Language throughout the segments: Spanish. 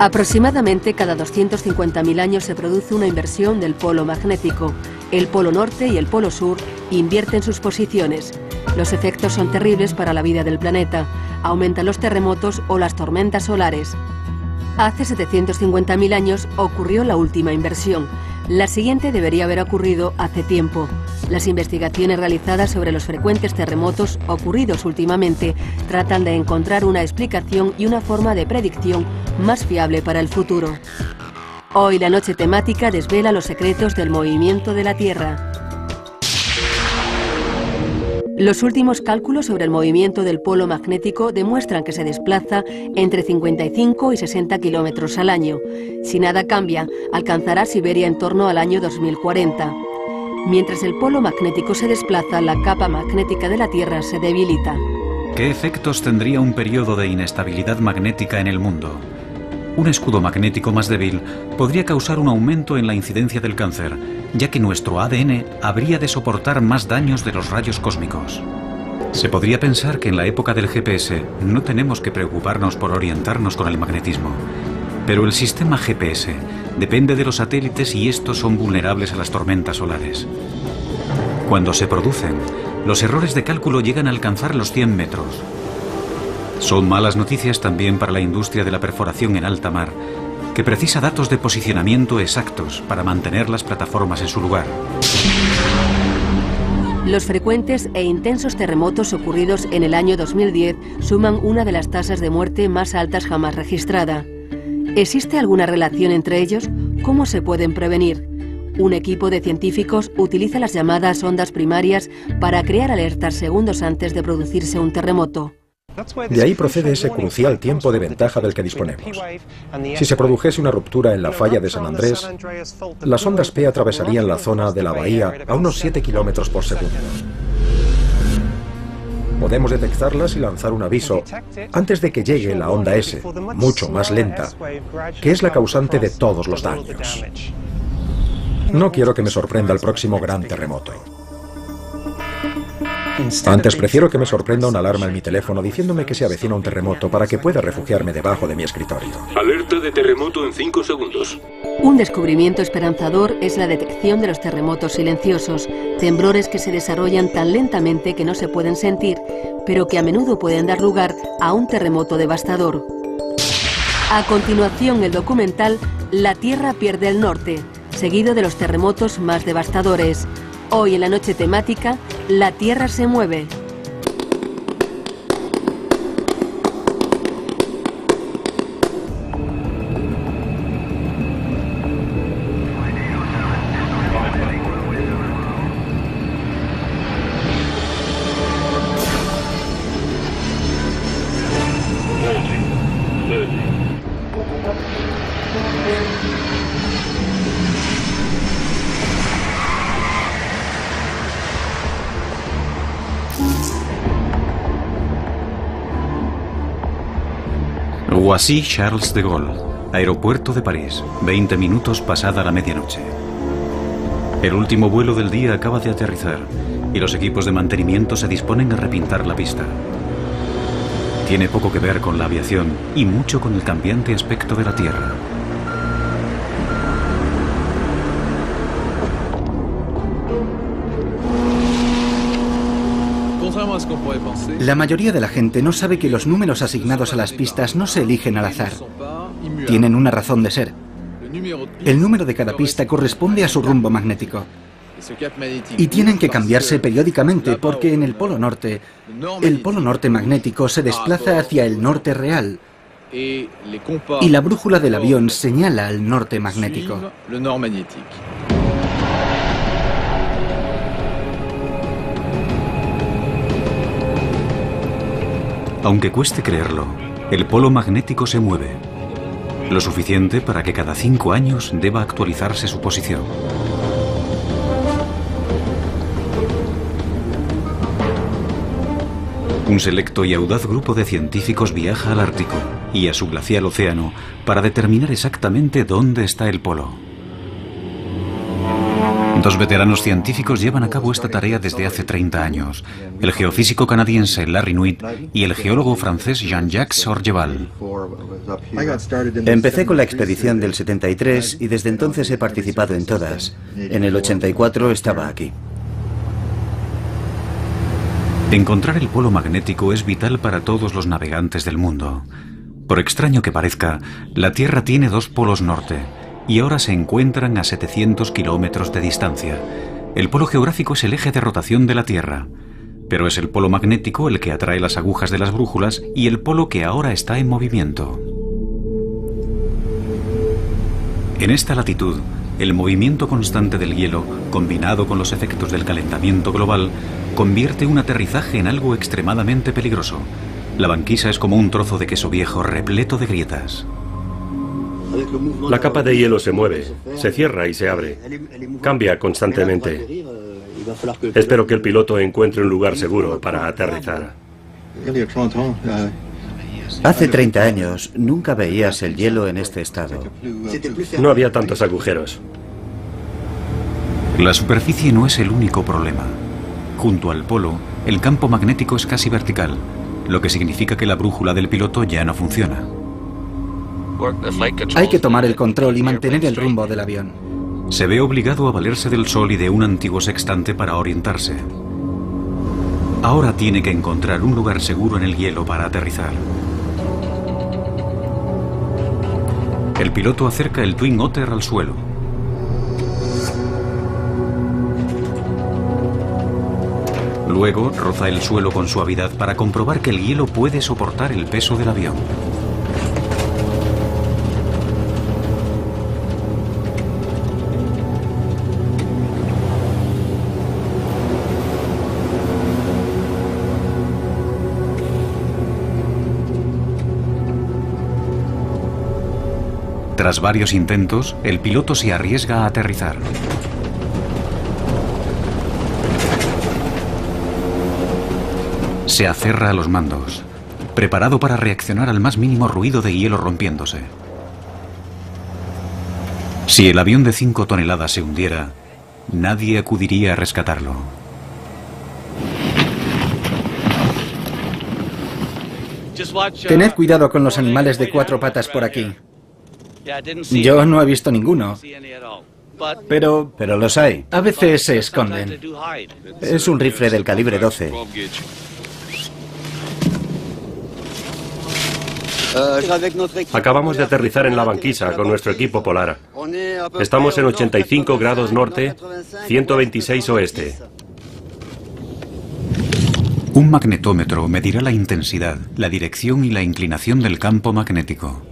Aproximadamente cada 250.000 años se produce una inversión del polo magnético. El polo norte y el polo sur invierten sus posiciones. Los efectos son terribles para la vida del planeta. Aumentan los terremotos o las tormentas solares. Hace 750.000 años ocurrió la última inversión. La siguiente debería haber ocurrido hace tiempo. Las investigaciones realizadas sobre los frecuentes terremotos ocurridos últimamente tratan de encontrar una explicación y una forma de predicción más fiable para el futuro. Hoy la noche temática desvela los secretos del movimiento de la Tierra. Los últimos cálculos sobre el movimiento del polo magnético demuestran que se desplaza entre 55 y 60 kilómetros al año. Si nada cambia, alcanzará Siberia en torno al año 2040. Mientras el polo magnético se desplaza, la capa magnética de la Tierra se debilita. ¿Qué efectos tendría un periodo de inestabilidad magnética en el mundo? Un escudo magnético más débil podría causar un aumento en la incidencia del cáncer, ya que nuestro ADN habría de soportar más daños de los rayos cósmicos. Se podría pensar que en la época del GPS no tenemos que preocuparnos por orientarnos con el magnetismo. Pero el sistema GPS depende de los satélites y estos son vulnerables a las tormentas solares. Cuando se producen, los errores de cálculo llegan a alcanzar los 100 metros. Son malas noticias también para la industria de la perforación en alta mar, que precisa datos de posicionamiento exactos para mantener las plataformas en su lugar. Los frecuentes e intensos terremotos ocurridos en el año 2010 suman una de las tasas de muerte más altas jamás registrada. ¿Existe alguna relación entre ellos? ¿Cómo se pueden prevenir? Un equipo de científicos utiliza las llamadas ondas primarias para crear alertas segundos antes de producirse un terremoto. De ahí procede ese crucial tiempo de ventaja del que disponemos. Si se produjese una ruptura en la falla de San Andrés, las ondas P atravesarían la zona de la bahía a unos 7 kilómetros por segundo. Podemos detectarlas y lanzar un aviso antes de que llegue la onda S, mucho más lenta, que es la causante de todos los daños. No quiero que me sorprenda el próximo gran terremoto. Antes prefiero que me sorprenda una alarma en mi teléfono diciéndome que se avecina un terremoto para que pueda refugiarme debajo de mi escritorio. Alerta de terremoto en 5 segundos. Un descubrimiento esperanzador es la detección de los terremotos silenciosos, temblores que se desarrollan tan lentamente que no se pueden sentir, pero que a menudo pueden dar lugar a un terremoto devastador. A continuación, el documental La Tierra pierde el norte, seguido de los terremotos más devastadores. Hoy en la noche temática, la Tierra se mueve. Roissy-Charles de Gaulle, aeropuerto de París, 20 minutos pasada la medianoche. El último vuelo del día acaba de aterrizar y los equipos de mantenimiento se disponen a repintar la pista. Tiene poco que ver con la aviación y mucho con el cambiante aspecto de la Tierra. La mayoría de la gente no sabe que los números asignados a las pistas no se eligen al azar. Tienen una razón de ser. El número de cada pista corresponde a su rumbo magnético. Y tienen que cambiarse periódicamente porque en el polo norte magnético se desplaza hacia el norte real y la brújula del avión señala al norte magnético. Aunque cueste creerlo, el polo magnético se mueve. Lo suficiente para que cada 5 años deba actualizarse su posición. Un selecto y audaz grupo de científicos viaja al Ártico y a su glacial océano para determinar exactamente dónde está el polo. Dos veteranos científicos llevan a cabo esta tarea desde hace 30 años, el geofísico canadiense Larry Nuit y el geólogo francés Jean-Jacques Orgeval. Empecé con la expedición del 73 y desde entonces he participado en todas. En el 84 estaba aquí. Encontrar el polo magnético es vital para todos los navegantes del mundo. Por extraño que parezca, la Tierra tiene dos polos norte y ahora se encuentran a 700 kilómetros de distancia. El polo geográfico es el eje de rotación de la Tierra, pero es el polo magnético el que atrae las agujas de las brújulas y el polo que ahora está en movimiento. En esta latitud, el movimiento constante del hielo, combinado con los efectos del calentamiento global, convierte un aterrizaje en algo extremadamente peligroso. La banquisa es como un trozo de queso viejo repleto de grietas. La capa de hielo se mueve, se cierra y se abre. Cambia constantemente. Espero que el piloto encuentre un lugar seguro para aterrizar. Hace 30 años nunca veías el hielo en este estado. No había tantos agujeros. La superficie no es el único problema. Junto al polo, el campo magnético es casi vertical, lo que significa que la brújula del piloto ya no funciona. Hay que tomar el control y mantener el rumbo del avión. Se ve obligado a valerse del sol y de un antiguo sextante para orientarse. Ahora tiene que encontrar un lugar seguro en el hielo para aterrizar. El piloto acerca el Twin Otter al suelo. Luego roza el suelo con suavidad para comprobar que el hielo puede soportar el peso del avión. Tras varios intentos, el piloto se arriesga a aterrizar. Se aferra a los mandos, preparado para reaccionar al más mínimo ruido de hielo rompiéndose. Si el avión de 5 toneladas se hundiera, nadie acudiría a rescatarlo. Tened cuidado con los animales de 4 patas por aquí. Yo no he visto ninguno, pero los hay. a veces se esconden. Es un rifle del calibre 12. Acabamos de aterrizar en la banquisa con nuestro equipo polar. Estamos en 85 grados norte, 126 oeste. Un magnetómetro medirá la intensidad, la dirección y la inclinación del campo magnético.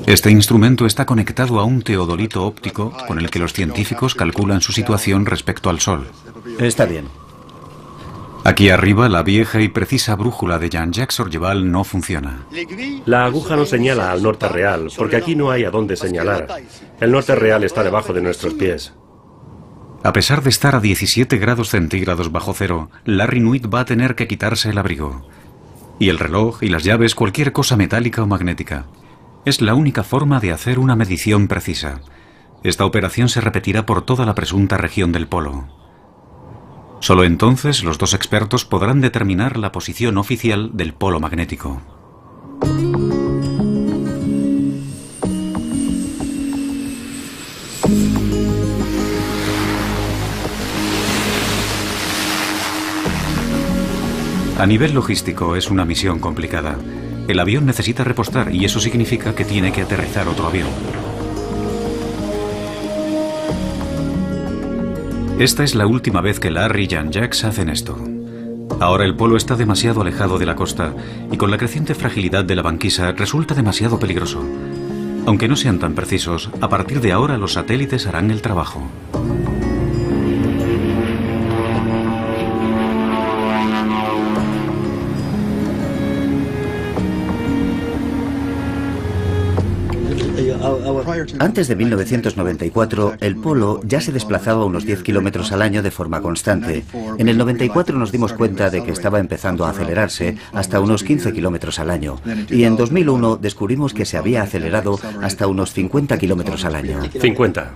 Este instrumento está conectado a un teodolito óptico con el que los científicos calculan su situación respecto al Sol. Está bien. Aquí arriba, la vieja y precisa brújula de Jean-Jacques Orgeval no funciona. La aguja no señala al norte real, porque aquí no hay a dónde señalar. El norte real está debajo de nuestros pies. A pesar de estar a 17 grados centígrados bajo cero, Larry Nuit va a tener que quitarse el abrigo. Y el reloj y las llaves, cualquier cosa metálica o magnética. Es la única forma de hacer una medición precisa. Esta operación se repetirá por toda la presunta región del polo. Solo entonces los dos expertos podrán determinar la posición oficial del polo magnético. A nivel logístico es una misión complicada. El avión necesita repostar y eso significa que tiene que aterrizar otro avión. Esta es la última vez que Larry y Jean-Jacques hacen esto. Ahora el polo está demasiado alejado de la costa y con la creciente fragilidad de la banquisa resulta demasiado peligroso. Aunque no sean tan precisos, a partir de ahora los satélites harán el trabajo. Antes de 1994, el polo ya se desplazaba unos 10 kilómetros al año de forma constante. En el 94 nos dimos cuenta de que estaba empezando a acelerarse hasta unos 15 kilómetros al año. Y en 2001 descubrimos que se había acelerado hasta unos 50 kilómetros al año. 50.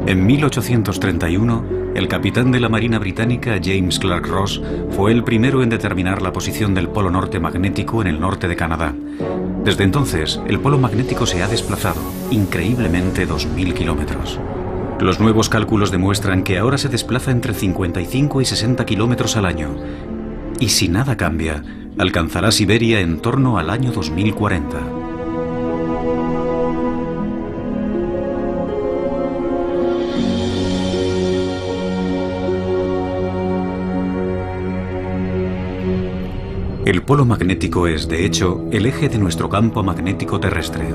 En 1831, el capitán de la Marina británica James Clark Ross fue el primero en determinar la posición del polo norte magnético en el norte de Canadá. Desde entonces, el polo magnético se ha desplazado, increíblemente 2000 kilómetros. Los nuevos cálculos demuestran que ahora se desplaza entre 55 y 60 kilómetros al año. Y si nada cambia, alcanzará Siberia en torno al año 2040. El polo magnético es, de hecho, el eje de nuestro campo magnético terrestre.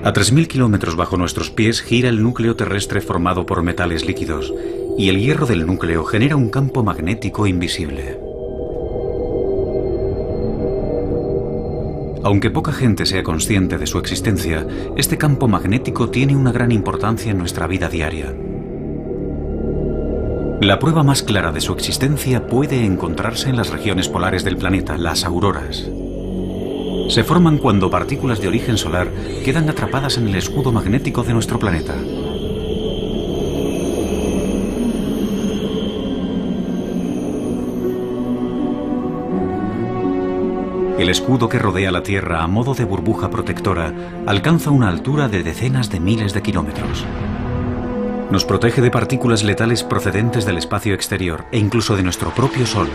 A 3000 kilómetros bajo nuestros pies gira el núcleo terrestre formado por metales líquidos, y el hierro del núcleo genera un campo magnético invisible. Aunque poca gente sea consciente de su existencia, este campo magnético tiene una gran importancia en nuestra vida diaria. La prueba más clara de su existencia puede encontrarse en las regiones polares del planeta, las auroras. Se forman cuando partículas de origen solar quedan atrapadas en el escudo magnético de nuestro planeta. El escudo que rodea la Tierra a modo de burbuja protectora alcanza una altura de decenas de miles de kilómetros. Nos protege de partículas letales procedentes del espacio exterior e incluso de nuestro propio Sol.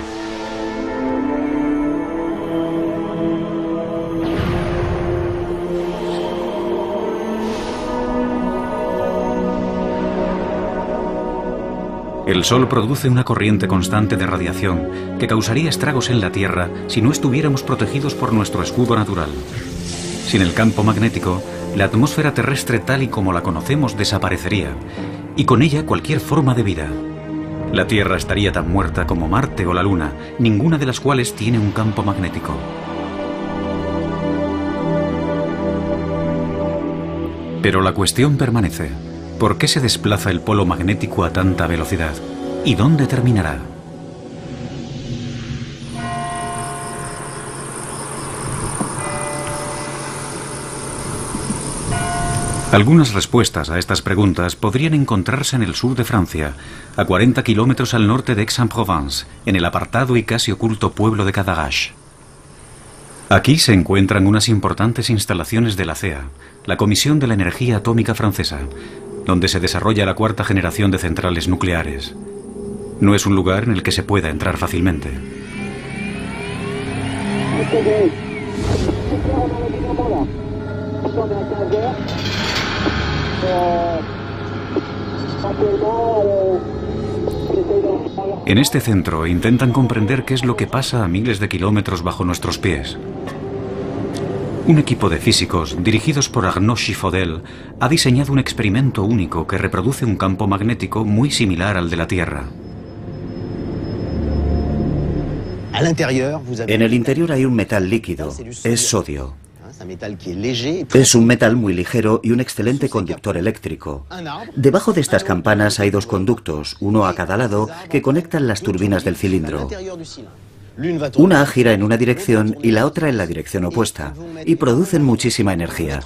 El Sol produce una corriente constante de radiación que causaría estragos en la Tierra si no estuviéramos protegidos por nuestro escudo natural. Sin el campo magnético, la atmósfera terrestre tal y como la conocemos desaparecería, y con ella cualquier forma de vida. La Tierra estaría tan muerta como Marte o la Luna, ninguna de las cuales tiene un campo magnético. Pero la cuestión permanece. ¿Por qué se desplaza el polo magnético a tanta velocidad? ¿Y dónde terminará? Algunas respuestas a estas preguntas podrían encontrarse en el sur de Francia, a 40 kilómetros al norte de Aix-en-Provence, en el apartado y casi oculto pueblo de Cadarache. Aquí se encuentran unas importantes instalaciones de la CEA, la Comisión de la Energía Atómica Francesa, donde se desarrolla la cuarta generación de centrales nucleares. No es un lugar en el que se pueda entrar fácilmente. En este centro intentan comprender qué es lo que pasa a miles de kilómetros bajo nuestros pies. Un equipo de físicos, dirigidos por Arnaud Chiffodel, ha diseñado un experimento único que reproduce un campo magnético muy similar al de la Tierra. En el interior hay un metal líquido, es sodio. Es un metal muy ligero y un excelente conductor eléctrico. Debajo de estas campanas hay dos conductos, uno a cada lado, que conectan las turbinas del cilindro. Una gira en una dirección y la otra en la dirección opuesta, y producen muchísima energía.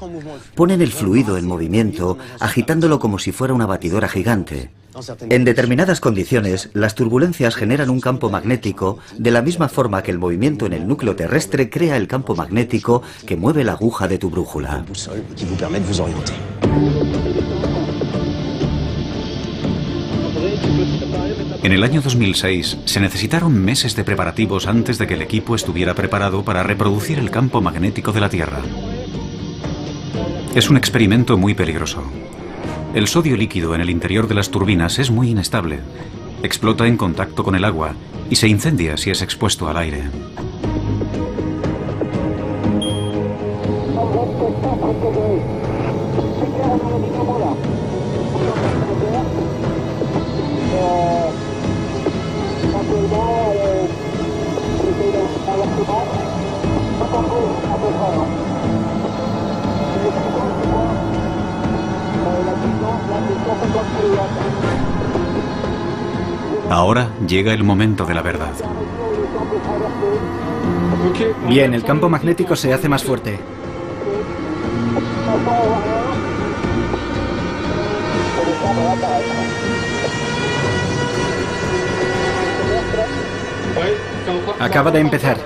Ponen el fluido en movimiento, agitándolo como si fuera una batidora gigante. En determinadas condiciones, las turbulencias generan un campo magnético de la misma forma que el movimiento en el núcleo terrestre crea el campo magnético que mueve la aguja de tu brújula. En el año 2006 se necesitaron meses de preparativos antes de que el equipo estuviera preparado para reproducir el campo magnético de la Tierra. Es un experimento muy peligroso. El sodio líquido en el interior de las turbinas es muy inestable. Explota en contacto con el agua y se incendia si es expuesto al aire. Ahora llega el momento de la verdad. Bien, el campo magnético se hace más fuerte. Acaba de empezar.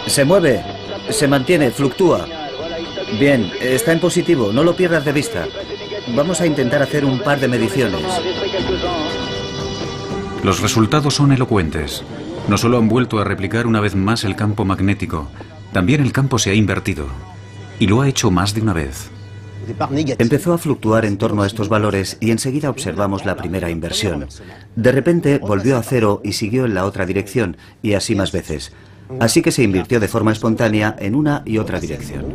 Se mueve, se mantiene, fluctúa. Bien, está en positivo, no lo pierdas de vista. Vamos a intentar hacer un par de mediciones. Los resultados son elocuentes. No solo han vuelto a replicar una vez más el campo magnético, también el campo se ha invertido. Y lo ha hecho más de una vez. Empezó a fluctuar en torno a estos valores y enseguida observamos la primera inversión. De repente volvió a cero y siguió en la otra dirección, y así más veces. Así que se invirtió de forma espontánea en una y otra dirección.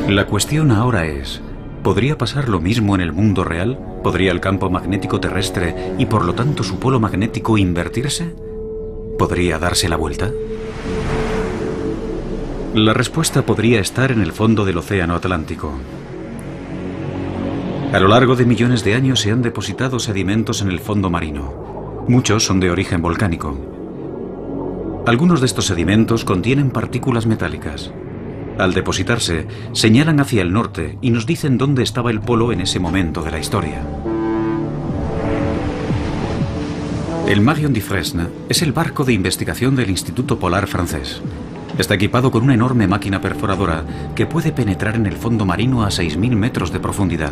La cuestión ahora es, ¿podría pasar lo mismo en el mundo real? ¿Podría el campo magnético terrestre y por lo tanto su polo magnético invertirse? ¿Podría darse la vuelta? La respuesta podría estar en el fondo del océano Atlántico. A lo largo de millones de años se han depositado sedimentos en el fondo marino. Muchos son de origen volcánico. Algunos de estos sedimentos contienen partículas metálicas. Al depositarse, señalan hacia el norte y nos dicen dónde estaba el polo en ese momento de la historia. El Marion Dufresne es el barco de investigación del Instituto Polar francés. Está equipado con una enorme máquina perforadora que puede penetrar en el fondo marino a 6.000 metros de profundidad.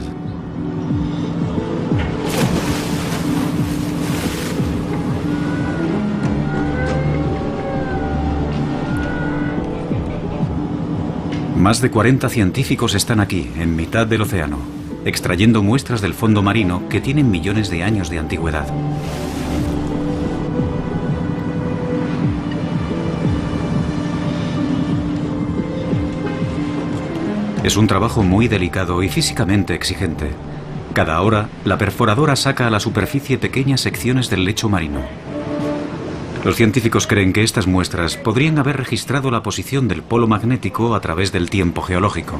Más de 40 científicos están aquí, en mitad del océano, extrayendo muestras del fondo marino que tienen millones de años de antigüedad. Es un trabajo muy delicado y físicamente exigente. Cada hora, la perforadora saca a la superficie pequeñas secciones del lecho marino. Los científicos creen que estas muestras podrían haber registrado la posición del polo magnético a través del tiempo geológico.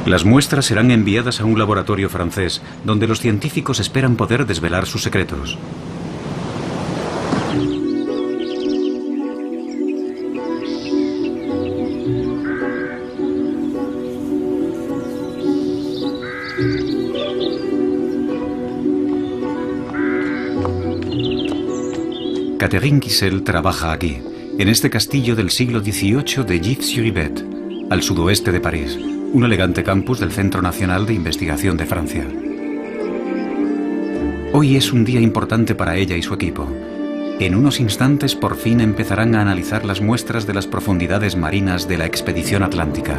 Las muestras serán enviadas a un laboratorio francés, donde los científicos esperan poder desvelar sus secretos. Catherine Kissel trabaja aquí, en este castillo del siglo XVIII de Gif-sur-Yvette, al sudoeste de París, un elegante campus del Centro Nacional de Investigación de Francia. Hoy es un día importante para ella y su equipo. En unos instantes por fin empezarán a analizar las muestras de las profundidades marinas de la expedición atlántica.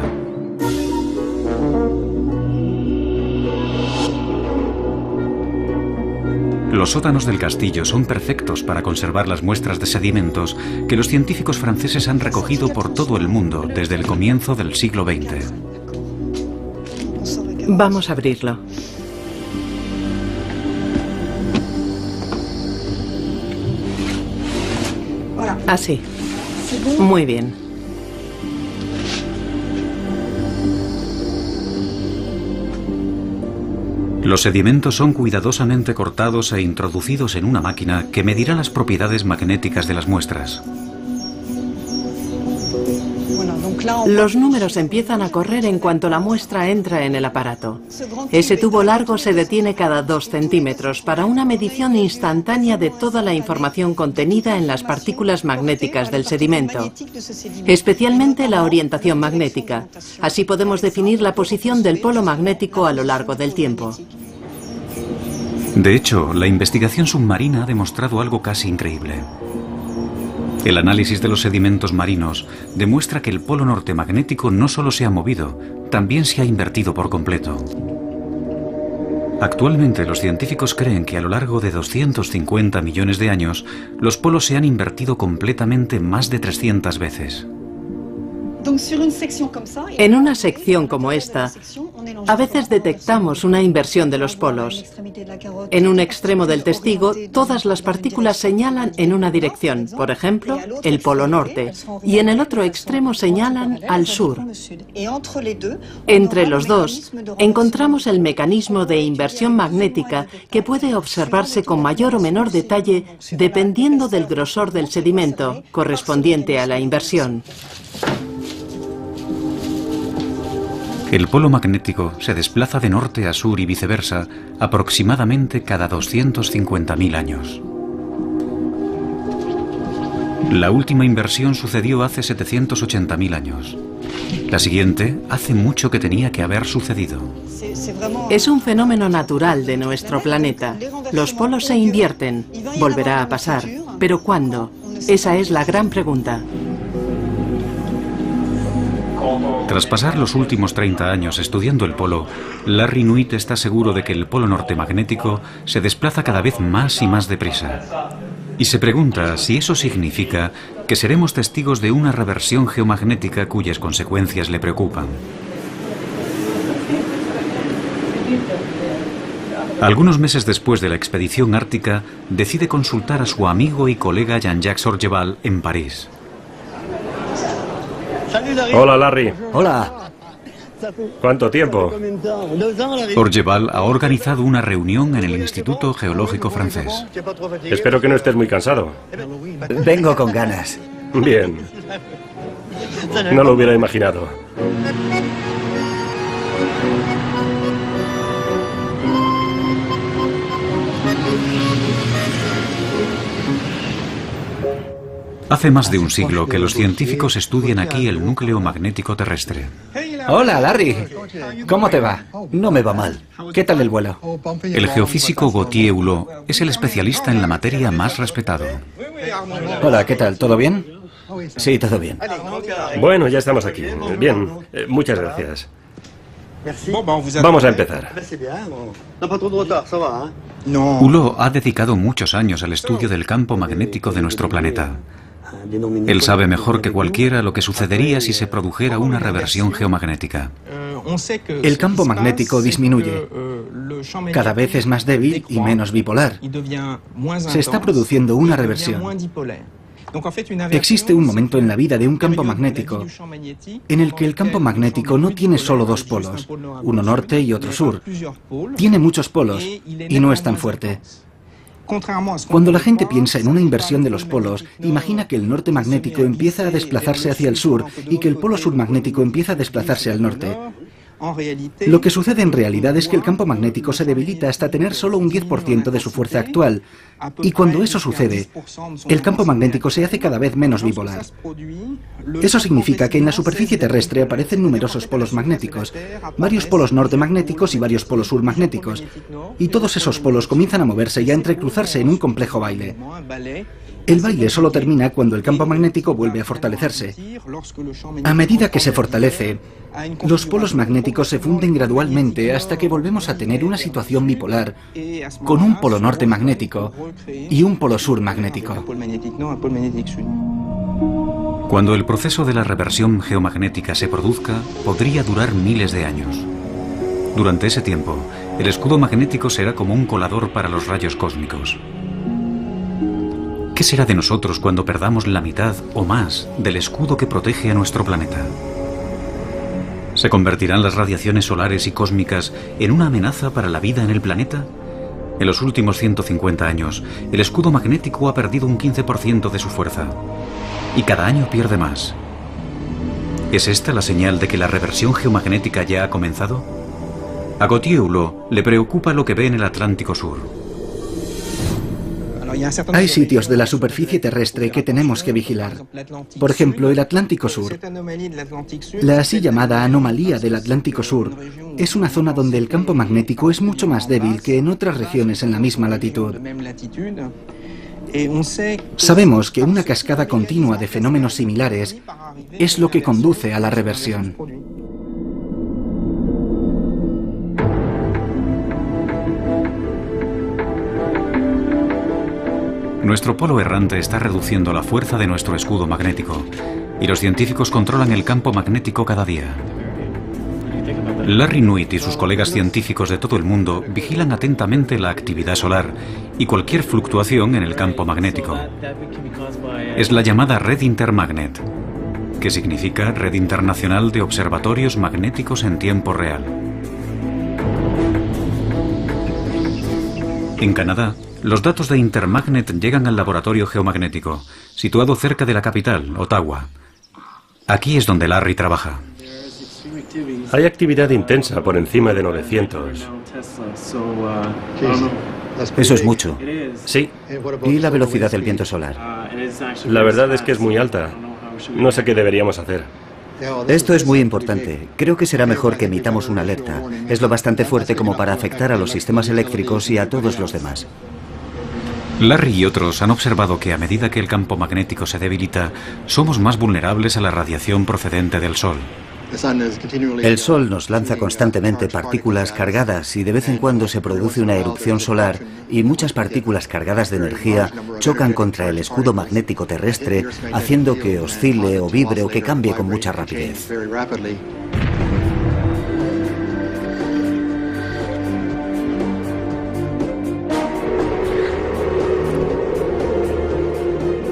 Los sótanos del castillo son perfectos para conservar las muestras de sedimentos que los científicos franceses han recogido por todo el mundo desde el comienzo del siglo XX. Vamos a abrirlo. Así. Muy bien. Los sedimentos son cuidadosamente cortados e introducidos en una máquina que medirá las propiedades magnéticas de las muestras. Los números empiezan a correr en cuanto la muestra entra en el aparato. Ese tubo largo se detiene cada 2 centímetros para una medición instantánea de toda la información contenida en las partículas magnéticas del sedimento, especialmente la orientación magnética. Así podemos definir la posición del polo magnético a lo largo del tiempo. De hecho, la investigación submarina ha demostrado algo casi increíble. El análisis de los sedimentos marinos demuestra que el polo norte magnético no solo se ha movido, también se ha invertido por completo. Actualmente los científicos creen que a lo largo de 250 millones de años, los polos se han invertido completamente más de 300 veces. En una sección como esta, A veces detectamos una inversión de los polos. En un extremo del testigo, todas las partículas señalan en una dirección, por ejemplo, el polo norte, y en el otro extremo señalan al sur. Entre los dos, encontramos el mecanismo de inversión magnética que puede observarse con mayor o menor detalle dependiendo del grosor del sedimento correspondiente a la inversión. El polo magnético se desplaza de norte a sur y viceversa aproximadamente cada 250.000 años. La última inversión sucedió hace 780.000 años. La siguiente hace mucho que tenía que haber sucedido. Es un fenómeno natural de nuestro planeta. Los polos se invierten. Volverá a pasar. ¿Pero cuándo? Esa es la gran pregunta. Tras pasar los últimos 30 años estudiando el polo, Larry Nuit está seguro de que el polo norte magnético se desplaza cada vez más y más deprisa. Y se pregunta si eso significa que seremos testigos de una reversión geomagnética cuyas consecuencias le preocupan. Algunos meses después de la expedición ártica, decide consultar a su amigo y colega Jean-Jacques Orgeval en París. Hola, Larry. Hola. ¿Cuánto tiempo? Orgeval ha organizado una reunión en el Instituto Geológico francés. Espero que no estés muy cansado. Vengo con ganas. Bien. No lo hubiera imaginado. Hace más de un siglo que los científicos estudian aquí el núcleo magnético terrestre. Hola, Larry. ¿Cómo te va? No me va mal. ¿Qué tal el vuelo? El geofísico Gauthier Hulot es el especialista en la materia más respetado. Hola, ¿qué tal? ¿Todo bien? Sí, todo bien. Bueno, ya estamos aquí. Bien, muchas gracias. Vamos a empezar. Hulot ha dedicado muchos años al estudio del campo magnético de nuestro planeta. Él sabe mejor que cualquiera lo que sucedería si se produjera una reversión geomagnética. El campo magnético disminuye. Cada vez es más débil y menos bipolar. Se está produciendo una reversión. Existe un momento en la vida de un campo magnético en el que el campo magnético no tiene solo dos polos, uno norte y otro sur. Tiene muchos polos y no es tan fuerte. Cuando la gente piensa en una inversión de los polos, imagina que el norte magnético empieza a desplazarse hacia el sur y que el polo sur magnético empieza a desplazarse al norte. Lo que sucede en realidad es que el campo magnético se debilita hasta tener solo un 10% de su fuerza actual. Y cuando eso sucede, el campo magnético se hace cada vez menos bipolar. Eso significa que en la superficie terrestre aparecen numerosos polos magnéticos, varios polos norte magnéticos y varios polos sur magnéticos. Y todos esos polos comienzan a moverse y a entrecruzarse en un complejo baile. El baile solo termina cuando el campo magnético vuelve a fortalecerse. A medida que se fortalece, los polos magnéticos se funden gradualmente hasta que volvemos a tener una situación bipolar, con un polo norte magnético y un polo sur magnético. Cuando el proceso de la reversión geomagnética se produzca, podría durar miles de años. Durante ese tiempo, el escudo magnético será como un colador para los rayos cósmicos. ¿Qué será de nosotros cuando perdamos la mitad o más del escudo que protege a nuestro planeta? ¿Se convertirán las radiaciones solares y cósmicas en una amenaza para la vida en el planeta? En los últimos 150 años, el escudo magnético ha perdido un 15% de su fuerza. Y cada año pierde más. ¿Es esta la señal de que la reversión geomagnética ya ha comenzado? A Gauthier Hulot le preocupa lo que ve en el Atlántico Sur. Hay sitios de la superficie terrestre que tenemos que vigilar. Por ejemplo, el Atlántico Sur. La así llamada anomalía del Atlántico Sur es una zona donde el campo magnético es mucho más débil que en otras regiones en la misma latitud. Sabemos que una cascada continua de fenómenos similares es lo que conduce a la reversión. Nuestro polo errante está reduciendo la fuerza de nuestro escudo magnético y los científicos controlan el campo magnético cada día. Larry Nuit y sus colegas científicos de todo el mundo vigilan atentamente la actividad solar y cualquier fluctuación en el campo magnético. Es la llamada Red Intermagnet, que significa Red Internacional de Observatorios Magnéticos en Tiempo Real. En Canadá, los datos de Intermagnet llegan al laboratorio geomagnético, situado cerca de la capital, Ottawa. Aquí es donde Larry trabaja. Hay actividad intensa por encima de 900. Eso es mucho. Sí. ¿Y la velocidad del viento solar? La verdad es que es muy alta. No sé qué deberíamos hacer. Esto es muy importante. Creo que será mejor que emitamos una alerta. Es lo bastante fuerte como para afectar a los sistemas eléctricos y a todos los demás. Larry y otros han observado que a medida que el campo magnético se debilita, somos más vulnerables a la radiación procedente del Sol. El Sol nos lanza constantemente partículas cargadas y de vez en cuando se produce una erupción solar y muchas partículas cargadas de energía chocan contra el escudo magnético terrestre, haciendo que oscile o vibre o que cambie con mucha rapidez.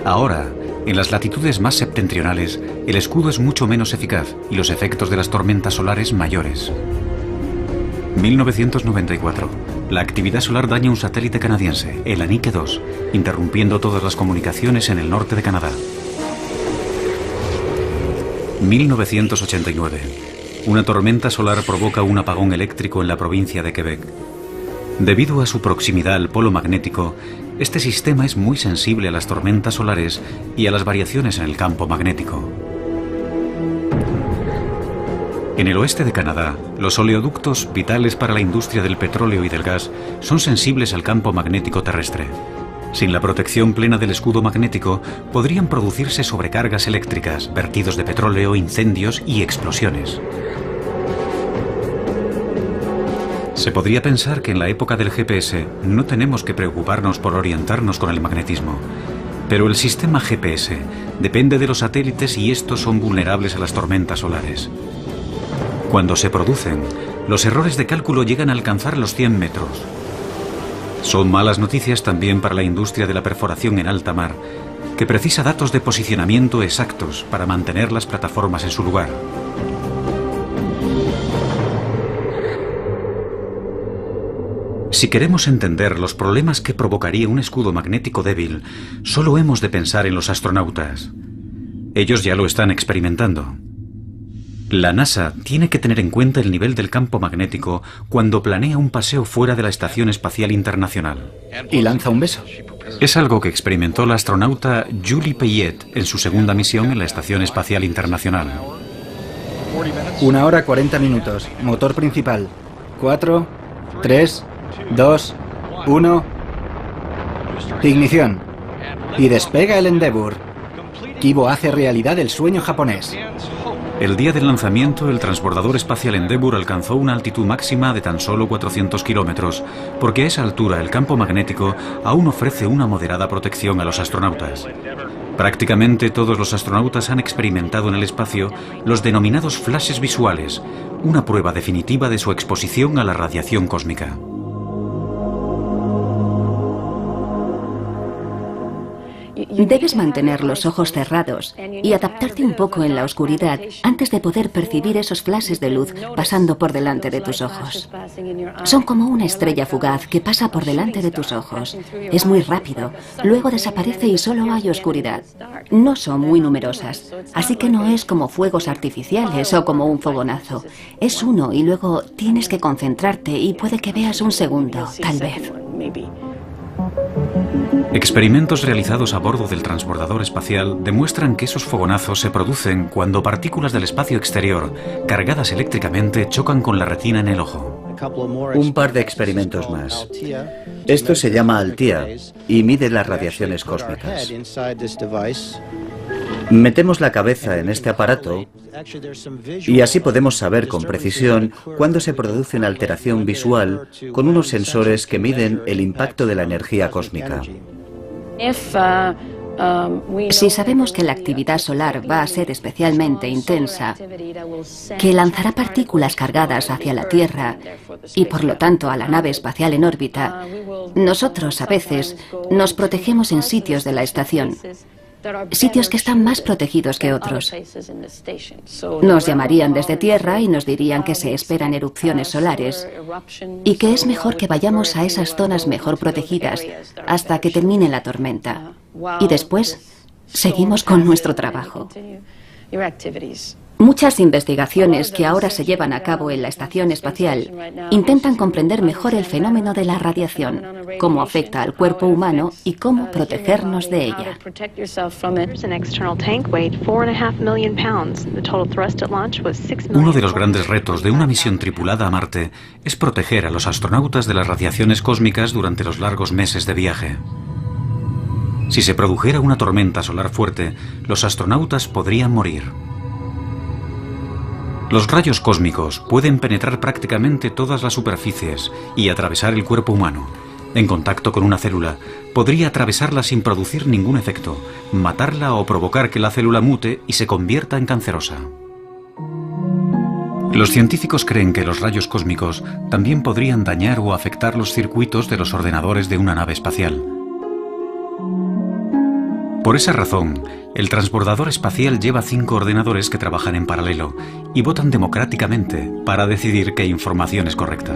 Ahora, en las latitudes más septentrionales, el escudo es mucho menos eficaz y los efectos de las tormentas solares mayores. 1994. La actividad solar daña un satélite canadiense, el Anique 2, interrumpiendo todas las comunicaciones en el norte de Canadá. 1989. Una tormenta solar provoca un apagón eléctrico en la provincia de Quebec. Debido a su proximidad al polo magnético, este sistema es muy sensible a las tormentas solares y a las variaciones en el campo magnético. En el oeste de Canadá, los oleoductos, vitales para la industria del petróleo y del gas, son sensibles al campo magnético terrestre. Sin la protección plena del escudo magnético, podrían producirse sobrecargas eléctricas, vertidos de petróleo, incendios y explosiones. Se podría pensar que en la época del GPS no tenemos que preocuparnos por orientarnos con el magnetismo. Pero el sistema GPS depende de los satélites y estos son vulnerables a las tormentas solares. Cuando se producen, los errores de cálculo llegan a alcanzar los 100 metros. Son malas noticias también para la industria de la perforación en alta mar, que precisa datos de posicionamiento exactos para mantener las plataformas en su lugar. Si queremos entender los problemas que provocaría un escudo magnético débil, solo hemos de pensar en los astronautas. Ellos ya lo están experimentando. La NASA tiene que tener en cuenta el nivel del campo magnético cuando planea un paseo fuera de la Estación Espacial Internacional. Y lanza un beso. Es algo que experimentó la astronauta Julie Payet en su segunda misión en la Estación Espacial Internacional. 1 hora 40 minutos. Motor principal. 4, 3, 2, 1. Ignición. Y despega el Endeavour. Kibo hace realidad el sueño japonés. El día del lanzamiento, el transbordador espacial Endeavour alcanzó una altitud máxima de tan solo 400 kilómetros, porque a esa altura el campo magnético aún ofrece una moderada protección a los astronautas. Prácticamente todos los astronautas han experimentado en el espacio los denominados flashes visuales, una prueba definitiva de su exposición a la radiación cósmica. Debes mantener los ojos cerrados y adaptarte un poco en la oscuridad antes de poder percibir esos flashes de luz pasando por delante de tus ojos. Son como una estrella fugaz que pasa por delante de tus ojos. Es muy rápido, luego desaparece y solo hay oscuridad. No son muy numerosas, así que no es como fuegos artificiales o como un fogonazo. Es uno y luego tienes que concentrarte y puede que veas un segundo, tal vez. Experimentos realizados a bordo del transbordador espacial demuestran que esos fogonazos se producen cuando partículas del espacio exterior, cargadas eléctricamente, chocan con la retina en el ojo. Un par de experimentos más. Esto se llama Althea y mide las radiaciones cósmicas. Metemos la cabeza en este aparato y así podemos saber con precisión cuándo se produce una alteración visual con unos sensores que miden el impacto de la energía cósmica. Si sabemos que la actividad solar va a ser especialmente intensa, que lanzará partículas cargadas hacia la Tierra y por lo tanto a la nave espacial en órbita, nosotros a veces nos protegemos en sitios de la estación, sitios que están más protegidos que otros. Nos llamarían desde Tierra y nos dirían que se esperan erupciones solares y que es mejor que vayamos a esas zonas mejor protegidas hasta que termine la tormenta. Y después seguimos con nuestro trabajo. Muchas investigaciones que ahora se llevan a cabo en la estación espacial intentan comprender mejor el fenómeno de la radiación, cómo afecta al cuerpo humano y cómo protegernos de ella. Uno de los grandes retos de una misión tripulada a Marte es proteger a los astronautas de las radiaciones cósmicas durante los largos meses de viaje. Si se produjera una tormenta solar fuerte, los astronautas podrían morir. Los rayos cósmicos pueden penetrar prácticamente todas las superficies y atravesar el cuerpo humano. En contacto con una célula, podría atravesarla sin producir ningún efecto, matarla o provocar que la célula mute y se convierta en cancerosa. Los científicos creen que los rayos cósmicos también podrían dañar o afectar los circuitos de los ordenadores de una nave espacial. Por esa razón, el transbordador espacial lleva 5 ordenadores que trabajan en paralelo y votan democráticamente para decidir qué información es correcta.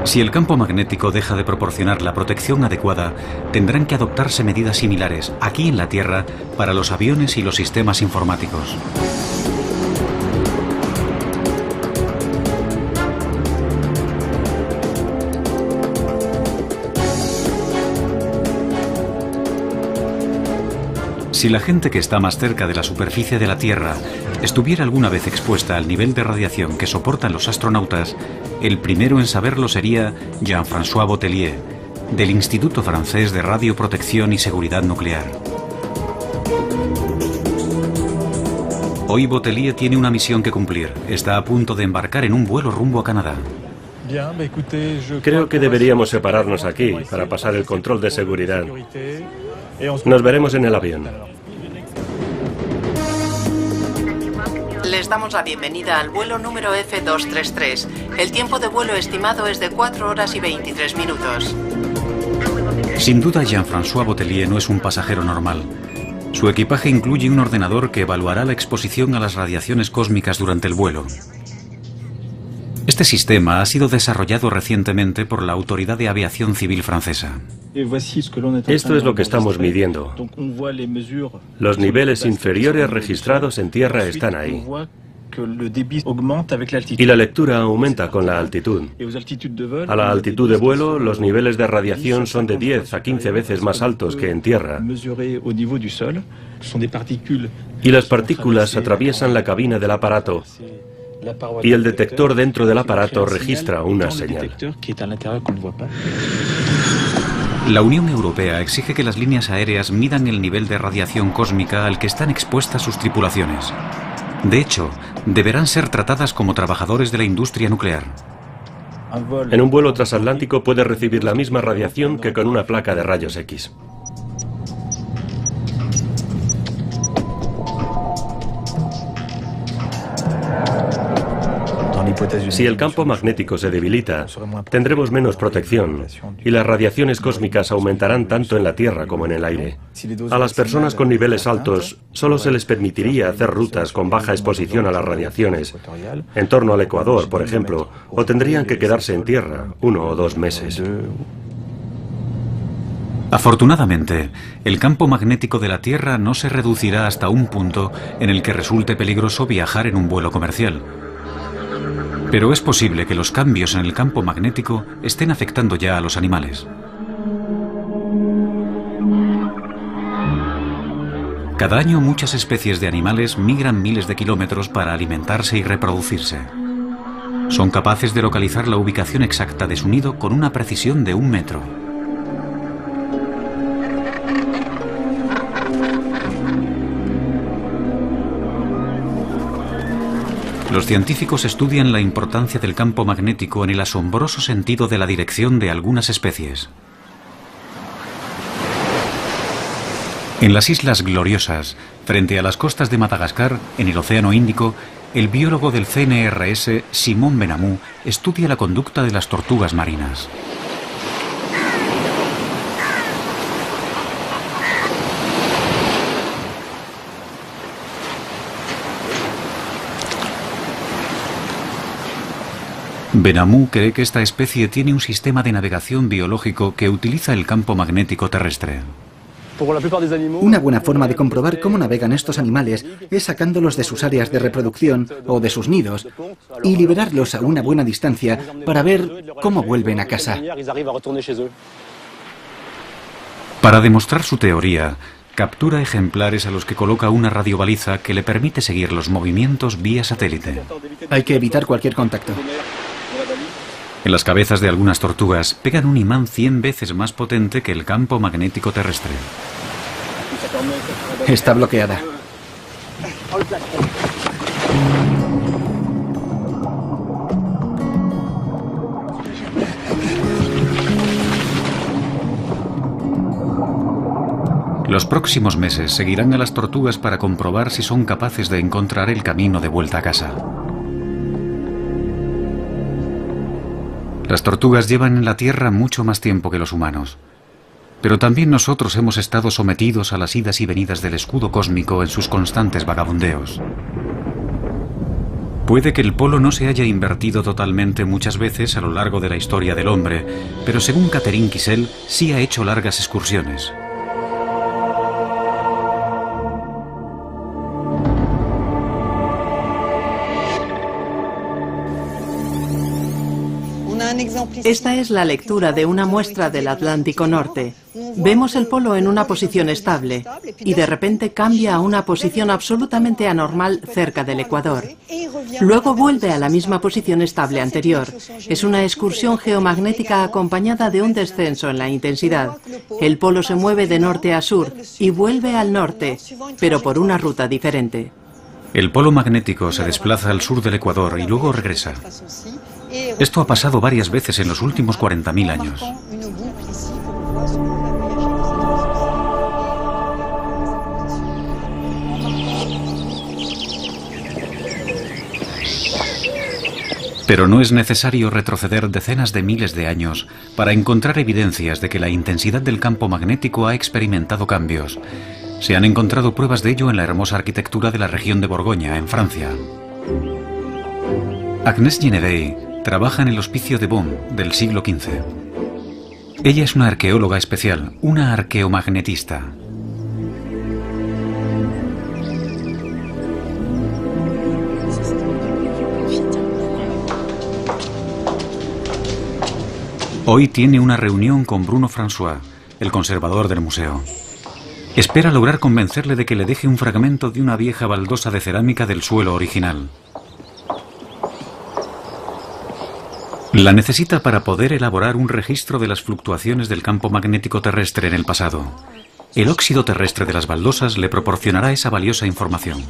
Si el campo magnético deja de proporcionar la protección adecuada, tendrán que adoptarse medidas similares aquí en la Tierra para los aviones y los sistemas informáticos. Si la gente que está más cerca de la superficie de la Tierra estuviera alguna vez expuesta al nivel de radiación que soportan los astronautas, el primero en saberlo sería Jean-François Botellier, del Instituto Francés de Radioprotección y Seguridad Nuclear. Hoy Botellier tiene una misión que cumplir. Está a punto de embarcar en un vuelo rumbo a Canadá. Creo que deberíamos separarnos aquí para pasar el control de seguridad. Nos veremos en el avión. Les damos la bienvenida al vuelo número F233. El tiempo de vuelo estimado es de 4 horas y 23 minutos. Sin duda, Jean-François Botellier no es un pasajero normal. Su equipaje incluye un ordenador que evaluará la exposición a las radiaciones cósmicas durante el vuelo. Este sistema ha sido desarrollado recientemente por la Autoridad de Aviación Civil francesa. Esto es lo que estamos midiendo. Los niveles inferiores registrados en tierra están ahí. Y la lectura aumenta con la altitud. A la altitud de vuelo, los niveles de radiación son de 10 a 15 veces más altos que en tierra. Y las partículas atraviesan la cabina del aparato. Y el detector dentro del aparato registra una señal. La Unión Europea exige que las líneas aéreas midan el nivel de radiación cósmica al que están expuestas sus tripulaciones. De hecho, deberán ser tratadas como trabajadores de la industria nuclear. En un vuelo transatlántico puede recibir la misma radiación que con una placa de rayos X. Si el campo magnético se debilita, tendremos menos protección y las radiaciones cósmicas aumentarán tanto en la Tierra como en el aire. A las personas con niveles altos solo se les permitiría hacer rutas con baja exposición a las radiaciones, en torno al Ecuador, por ejemplo, o tendrían que quedarse en tierra 1 o 2 meses. Afortunadamente, el campo magnético de la Tierra no se reducirá hasta un punto en el que resulte peligroso viajar en un vuelo comercial. Pero es posible que los cambios en el campo magnético estén afectando ya a los animales. Cada año muchas especies de animales migran miles de kilómetros para alimentarse y reproducirse. Son capaces de localizar la ubicación exacta de su nido con una precisión de 1 metro. Los científicos estudian la importancia del campo magnético en el asombroso sentido de la dirección de algunas especies. En las Islas Gloriosas, frente a las costas de Madagascar, en el Océano Índico, el biólogo del CNRS, Simon Benamou, estudia la conducta de las tortugas marinas. Benamou cree que esta especie tiene un sistema de navegación biológico que utiliza el campo magnético terrestre. Una buena forma de comprobar cómo navegan estos animales es sacándolos de sus áreas de reproducción o de sus nidos y liberarlos a una buena distancia para ver cómo vuelven a casa. Para demostrar su teoría, captura ejemplares a los que coloca una radiobaliza que le permite seguir los movimientos vía satélite. Hay que evitar cualquier contacto. En las cabezas de algunas tortugas pegan un imán 100 veces más potente que el campo magnético terrestre. Está bloqueada. Los próximos meses seguirán a las tortugas para comprobar si son capaces de encontrar el camino de vuelta a casa. Las tortugas llevan en la Tierra mucho más tiempo que los humanos, pero también nosotros hemos estado sometidos a las idas y venidas del escudo cósmico en sus constantes vagabundeos. Puede que el polo no se haya invertido totalmente muchas veces a lo largo de la historia del hombre, pero según Catherine Kissel, sí ha hecho largas excursiones. Esta es la lectura de una muestra del Atlántico Norte. Vemos el polo en una posición estable y de repente cambia a una posición absolutamente anormal cerca del Ecuador. Luego vuelve a la misma posición estable anterior. Es una excursión geomagnética acompañada de un descenso en la intensidad. El polo se mueve de norte a sur y vuelve al norte, pero por una ruta diferente. El polo magnético se desplaza al sur del Ecuador y luego regresa. Esto ha pasado varias veces en los últimos 40.000 años. Pero no es necesario retroceder decenas de miles de años para encontrar evidencias de que la intensidad del campo magnético ha experimentado cambios. Se han encontrado pruebas de ello en la hermosa arquitectura de la región de Borgoña, en Francia. Agnès Genevey trabaja en el Hospicio de Beaune del siglo XV. Ella es una arqueóloga especial, una arqueomagnetista. Hoy tiene una reunión con Bruno François, el conservador del museo. Espera lograr convencerle de que le deje un fragmento de una vieja baldosa de cerámica del suelo original. La necesita para poder elaborar un registro de las fluctuaciones del campo magnético terrestre en el pasado. El óxido terrestre de las baldosas le proporcionará esa valiosa información.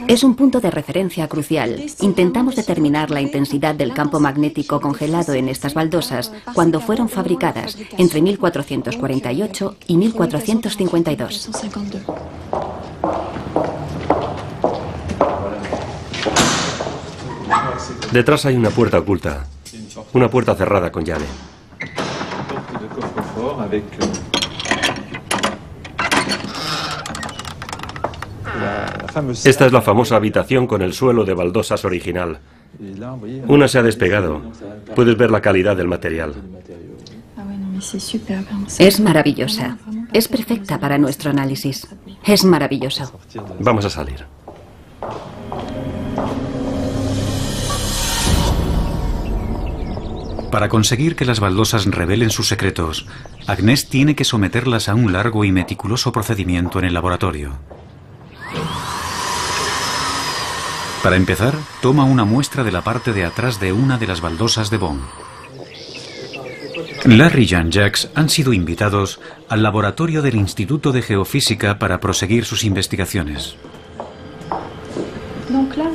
Es un punto de referencia crucial. Intentamos determinar la intensidad del campo magnético congelado en estas baldosas cuando fueron fabricadas, entre 1448 y 1452. Detrás hay una puerta oculta, una puerta cerrada con llave. Esta es la famosa habitación con el suelo de baldosas original. Una se ha despegado. Puedes ver la calidad del material. Es maravillosa. Es perfecta para nuestro análisis. Es maravilloso. Vamos a salir. Para conseguir que las baldosas revelen sus secretos, Agnès tiene que someterlas a un largo y meticuloso procedimiento en el laboratorio. Para empezar, toma una muestra de la parte de atrás de una de las baldosas de Beaune. Larry y Jean-Jacques han sido invitados al laboratorio del Instituto de Geofísica para proseguir sus investigaciones.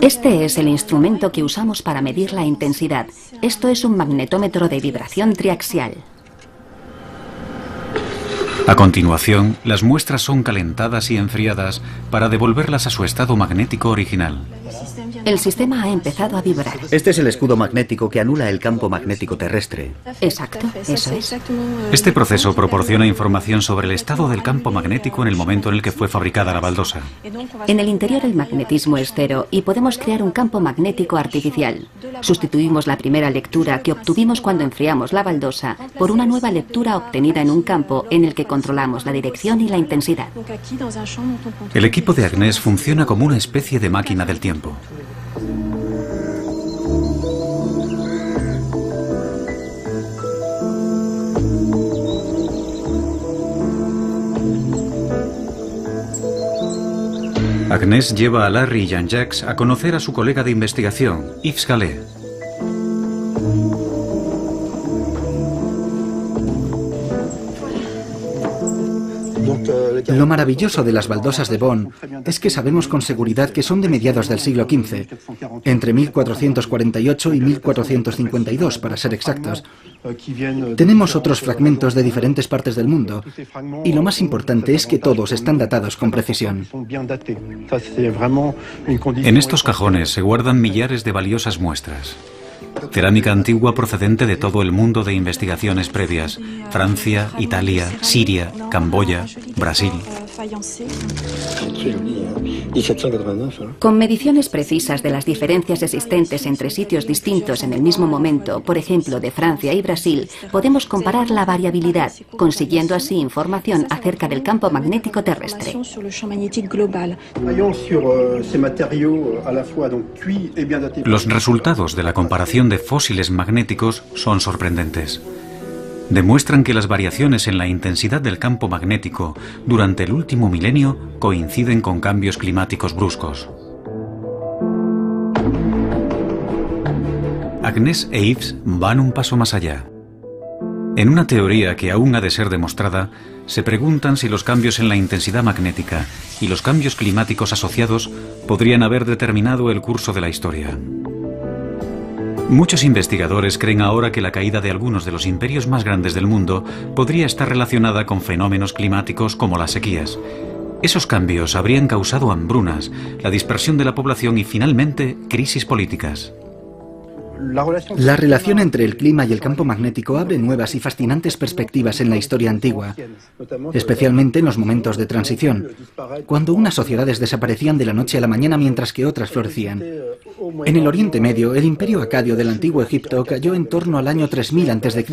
Este es el instrumento que usamos para medir la intensidad. Esto es un magnetómetro de vibración triaxial. A continuación, las muestras son calentadas y enfriadas para devolverlas a su estado magnético original. El sistema ha empezado a vibrar. Este es el escudo magnético que anula el campo magnético terrestre. Exacto, eso es. Este proceso proporciona información sobre el estado del campo magnético en el momento en el que fue fabricada la baldosa. En el interior el magnetismo es cero y podemos crear un campo magnético artificial. Sustituimos la primera lectura que obtuvimos cuando enfriamos la baldosa por una nueva lectura obtenida en un campo en el que controlamos la dirección y la intensidad. El equipo de Agnès funciona como una especie de máquina del tiempo. Agnès lleva a Larry y Jean-Jacques a conocer a su colega de investigación, Yves Gallet. Lo maravilloso de las baldosas de Bonn es que sabemos con seguridad que son de mediados del siglo XV, entre 1448 y 1452, para ser exactos. Tenemos otros fragmentos de diferentes partes del mundo, y lo más importante es que todos están datados con precisión. En estos cajones se guardan millares de valiosas muestras. Cerámica antigua procedente de todo el mundo de investigaciones previas: Francia, Italia, Siria, Camboya, Brasil. Con mediciones precisas de las diferencias existentes entre sitios distintos en el mismo momento, por ejemplo de Francia y Brasil, podemos comparar la variabilidad, consiguiendo así información acerca del campo magnético terrestre. Los resultados de la comparación de fósiles magnéticos son sorprendentes. Demuestran que las variaciones en la intensidad del campo magnético durante el último milenio coinciden con cambios climáticos bruscos. Agnès e Yves van un paso más allá. En una teoría que aún ha de ser demostrada, se preguntan si los cambios en la intensidad magnética y los cambios climáticos asociados podrían haber determinado el curso de la historia. Muchos investigadores creen ahora que la caída de algunos de los imperios más grandes del mundo podría estar relacionada con fenómenos climáticos como las sequías. Esos cambios habrían causado hambrunas, la dispersión de la población y finalmente crisis políticas. La relación entre el clima y el campo magnético abre nuevas y fascinantes perspectivas en la historia antigua, especialmente en los momentos de transición, cuando unas sociedades desaparecían de la noche a la mañana mientras que otras florecían. En el Oriente Medio, el imperio acadio del antiguo Egipto cayó en torno al año 3000 a.C.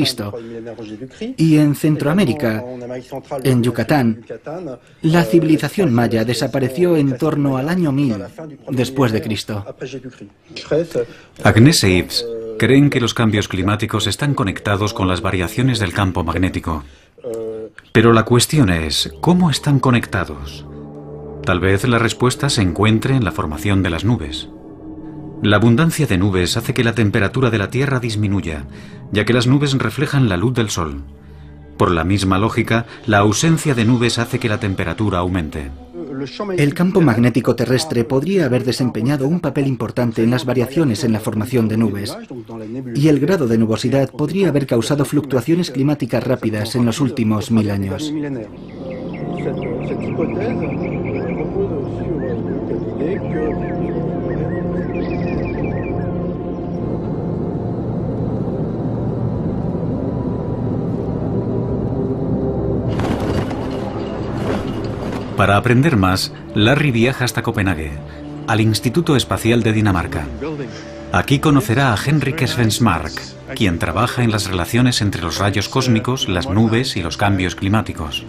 y en Centroamérica, en Yucatán, la civilización maya desapareció en torno al año 1000 después de Cristo. Agnès e Yves creen que los cambios climáticos están conectados con las variaciones del campo magnético. Pero la cuestión es, ¿cómo están conectados? Tal vez la respuesta se encuentre en la formación de las nubes. La abundancia de nubes hace que la temperatura de la Tierra disminuya, ya que las nubes reflejan la luz del Sol. Por la misma lógica, la ausencia de nubes hace que la temperatura aumente. El campo magnético terrestre podría haber desempeñado un papel importante en las variaciones en la formación de nubes, y el grado de nubosidad podría haber causado fluctuaciones climáticas rápidas en los últimos 1000 años. Para aprender más, Larry viaja hasta Copenhague, al Instituto Espacial de Dinamarca. Aquí conocerá a Henrik Svensmark, quien trabaja en las relaciones entre los rayos cósmicos, las nubes y los cambios climáticos.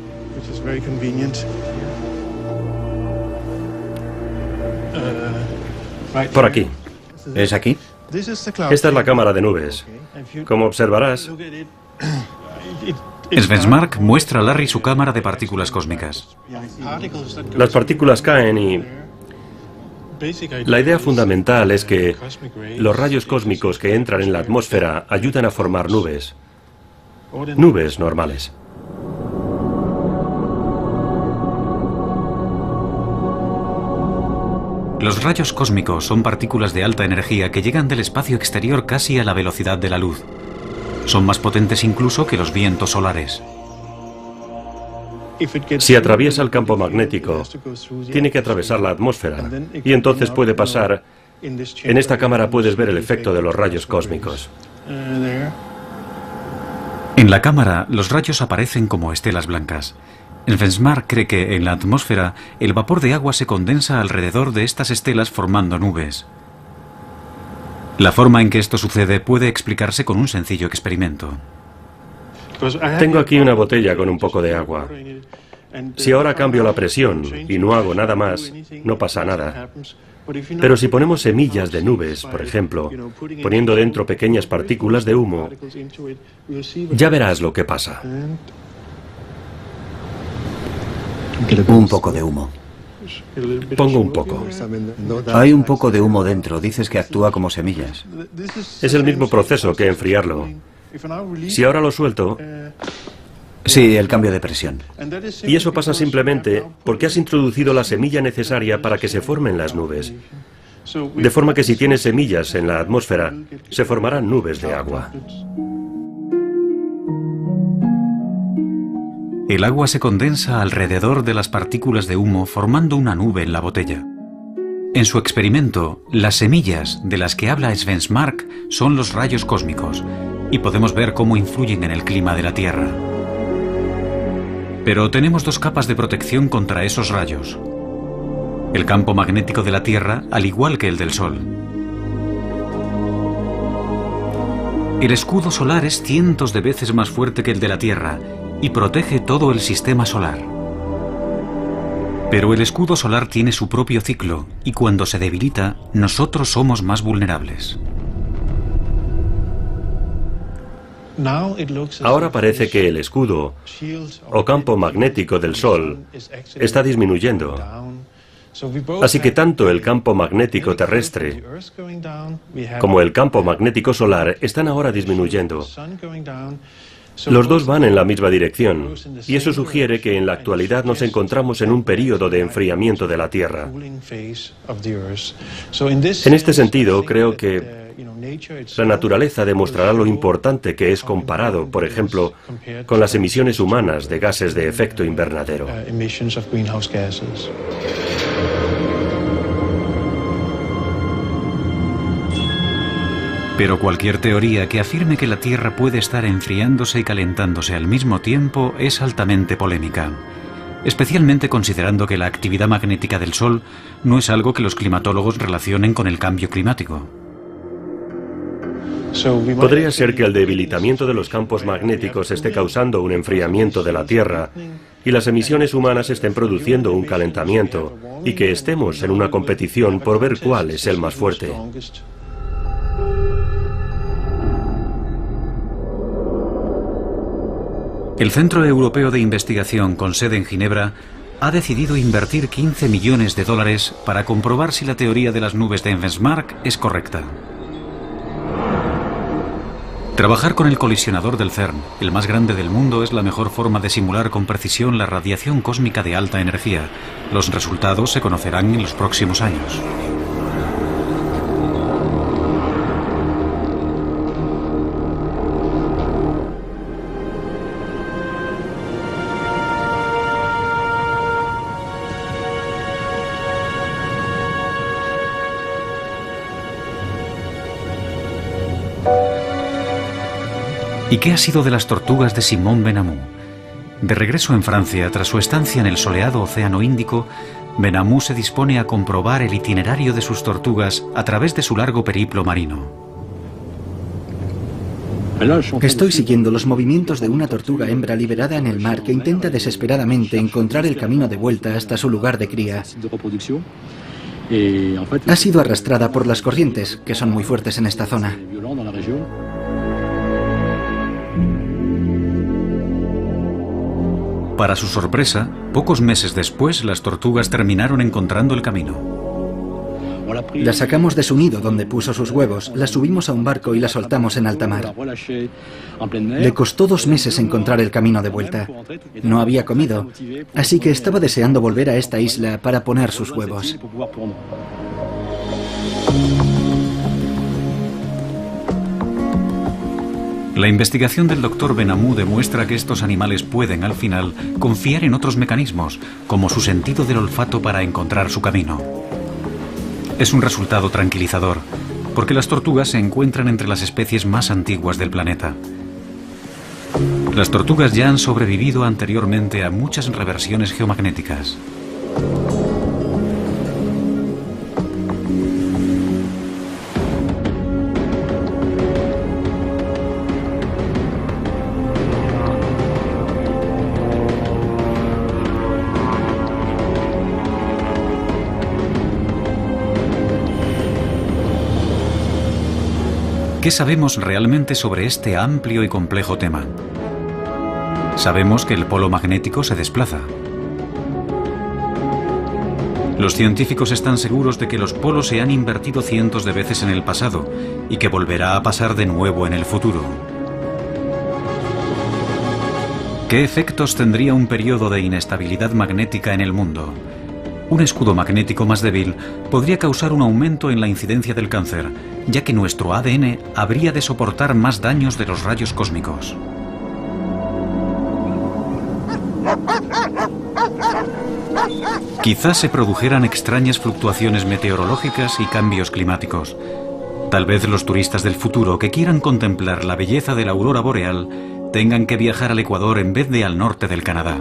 Por aquí. ¿Es aquí? Esta es la cámara de nubes. Como observarás, Svensmark muestra a Larry su cámara de partículas cósmicas. las partículas caen y la idea fundamental es que los rayos cósmicos que entran en la atmósfera ayudan a formar nubes. Nubes normales. Los rayos cósmicos son partículas de alta energía que llegan del espacio exterior casi a la velocidad de la luz. Son más potentes incluso que los vientos solares. Si atraviesa el campo magnético, tiene que atravesar la atmósfera y entonces puede pasar. En esta cámara puedes ver el efecto de los rayos cósmicos. En la cámara, los rayos aparecen como estelas blancas. Svensmark cree que en la atmósfera el vapor de agua se condensa alrededor de estas estelas formando nubes. La forma en que esto sucede puede explicarse con un sencillo experimento. Tengo aquí una botella con un poco de agua. Si ahora cambio la presión y no hago nada más, no pasa nada. Pero si ponemos semillas de nubes, por ejemplo, poniendo dentro pequeñas partículas de humo, ya verás lo que pasa. Un poco de humo. Pongo un poco. Hay un poco de humo dentro, dices que actúa como semillas. Es el mismo proceso que enfriarlo. Si ahora lo suelto... Sí, el cambio de presión. Y eso pasa simplemente porque has introducido la semilla necesaria para que se formen las nubes. De forma que si tienes semillas en la atmósfera, se formarán nubes de agua. El agua se condensa alrededor de las partículas de humo formando una nube en la botella. En su experimento, las semillas de las que habla Svensmark son los rayos cósmicos y podemos ver cómo influyen en el clima de la Tierra. Pero tenemos dos capas de protección contra esos rayos. El campo magnético de la Tierra, al igual que el del Sol. El escudo solar es cientos de veces más fuerte que el de la Tierra y protege todo el sistema solar. Pero el escudo solar tiene su propio ciclo y cuando se debilita, nosotros somos más vulnerables. Ahora parece que el escudo o campo magnético del Sol está disminuyendo. Así que tanto el campo magnético terrestre como el campo magnético solar están ahora disminuyendo. Los dos van en la misma dirección, y eso sugiere que en la actualidad nos encontramos en un período de enfriamiento de la Tierra. En este sentido, creo que la naturaleza demostrará lo importante que es comparado, por ejemplo, con las emisiones humanas de gases de efecto invernadero. Pero cualquier teoría que afirme que la Tierra puede estar enfriándose y calentándose al mismo tiempo es altamente polémica, especialmente considerando que la actividad magnética del Sol no es algo que los climatólogos relacionen con el cambio climático. Podría ser que el debilitamiento de los campos magnéticos esté causando un enfriamiento de la Tierra y las emisiones humanas estén produciendo un calentamiento y que estemos en una competición por ver cuál es el más fuerte. El Centro Europeo de Investigación, con sede en Ginebra, ha decidido invertir 15 millones de dólares para comprobar si la teoría de las nubes de Svensmark es correcta. Trabajar con el colisionador del CERN, el más grande del mundo, es la mejor forma de simular con precisión la radiación cósmica de alta energía. Los resultados se conocerán en los próximos años. ¿Y qué ha sido de las tortugas de Simón Benamou? De regreso en Francia, tras su estancia en el soleado Océano Índico, Benamou se dispone a comprobar el itinerario de sus tortugas a través de su largo periplo marino. Estoy siguiendo los movimientos de una tortuga hembra liberada en el mar que intenta desesperadamente encontrar el camino de vuelta hasta su lugar de cría. Ha sido arrastrada por las corrientes, que son muy fuertes en esta zona. Para su sorpresa, pocos meses después, las tortugas terminaron encontrando el camino. La sacamos de su nido donde puso sus huevos, la subimos a un barco y la soltamos en alta mar. Le costó 2 meses encontrar el camino de vuelta. No había comido, así que estaba deseando volver a esta isla para poner sus huevos. La investigación del Dr. Benamou demuestra que estos animales pueden, al final, confiar en otros mecanismos, como su sentido del olfato para encontrar su camino. Es un resultado tranquilizador, porque las tortugas se encuentran entre las especies más antiguas del planeta. Las tortugas ya han sobrevivido anteriormente a muchas reversiones geomagnéticas. ¿Qué sabemos realmente sobre este amplio y complejo tema? Sabemos que el polo magnético se desplaza. Los científicos están seguros de que los polos se han invertido cientos de veces en el pasado y que volverá a pasar de nuevo en el futuro. ¿Qué efectos tendría un periodo de inestabilidad magnética en el mundo? Un escudo magnético más débil podría causar un aumento en la incidencia del cáncer, ya que nuestro ADN habría de soportar más daños de los rayos cósmicos. Quizás se produjeran extrañas fluctuaciones meteorológicas y cambios climáticos. Tal vez los turistas del futuro que quieran contemplar la belleza de la aurora boreal tengan que viajar al Ecuador en vez de al norte del Canadá.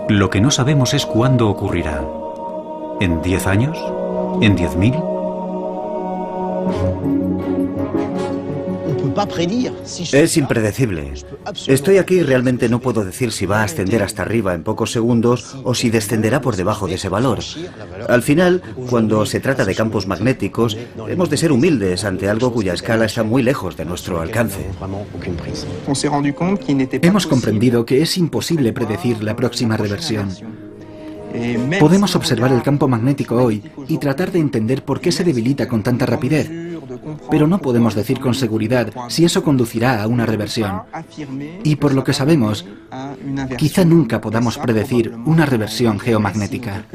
Lo que no sabemos es cuándo ocurrirá. ¿En 10 años? ¿En 10.000? Es impredecible. Estoy aquí y realmente no puedo decir si va a ascender hasta arriba en pocos segundos o si descenderá por debajo de ese valor. Al final, cuando se trata de campos magnéticos, hemos de ser humildes ante algo cuya escala está muy lejos de nuestro alcance. Hemos comprendido que es imposible predecir la próxima reversión. Podemos observar el campo magnético hoy y tratar de entender por qué se debilita con tanta rapidez, pero no podemos decir con seguridad si eso conducirá a una reversión. Y por lo que sabemos, quizá nunca podamos predecir una reversión geomagnética.